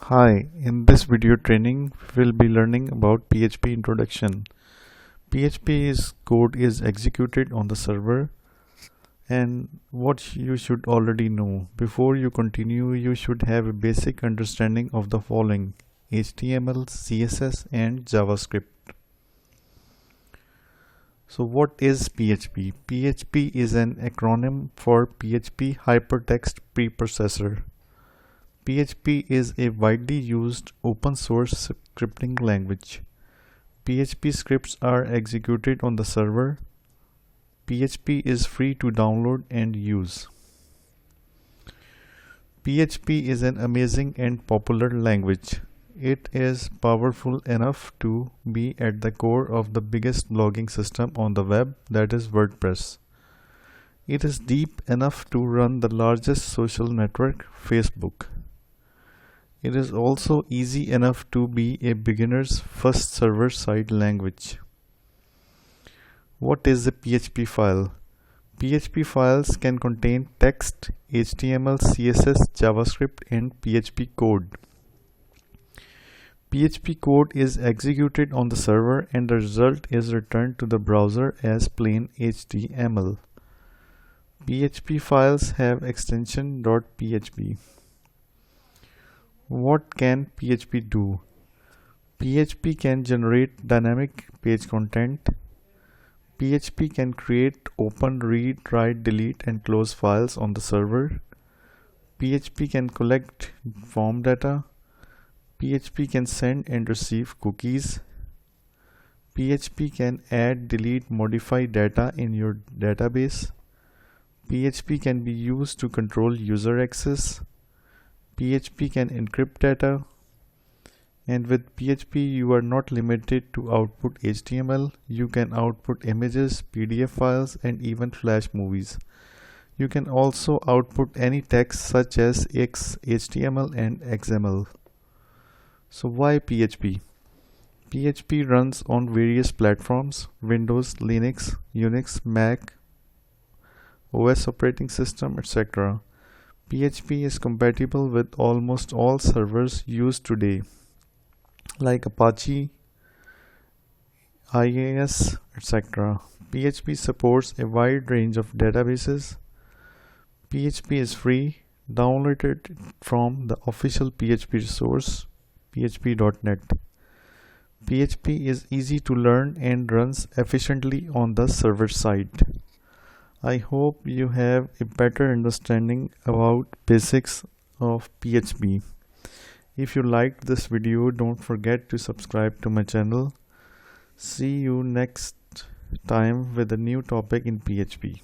Hi, in this video training we will be learning about PHP introduction. Code is executed on the server, and what you should already know. Before you continue, you should have a basic understanding of the following: HTML, CSS and JavaScript. So what is PHP? PHP is an acronym for PHP Hypertext Preprocessor. PHP is a widely used open source scripting language. PHP scripts are executed on the server. PHP is free to download and use. PHP is an amazing and popular language. It is powerful enough to be at the core of the biggest blogging system on the web, that is WordPress. It is deep enough to run the largest social network, Facebook. It is also easy enough to be a beginner's first server-side language. What is a PHP file? PHP files can contain text, HTML, CSS, JavaScript, and PHP code. PHP code is executed on the server and the result is returned to the browser as plain HTML. PHP files have extension .php. What can PHP do? PHP can generate dynamic page content. PHP can create, open, read, write, delete and close files on the server. PHP can collect form data. PHP can send and receive cookies. PHP can add, delete, modify data in your database. PHP can be used to control user access. PHP can encrypt data, and with PHP you are not limited to output HTML. You can output images, PDF files and even Flash movies. You can also output any text such as HTML and XML. So why PHP? PHP runs on various platforms: Windows, Linux, Unix, Mac, OS operating system, etc. PHP is compatible with almost all servers used today, like Apache, IIS, etc. PHP supports a wide range of databases. PHP is free. Download it from the official PHP resource, php.net. PHP is easy to learn and runs efficiently on the server side. I hope you have a better understanding about basics of PHP. If you liked this video, don't forget to subscribe to my channel. See you next time with a new topic in PHP.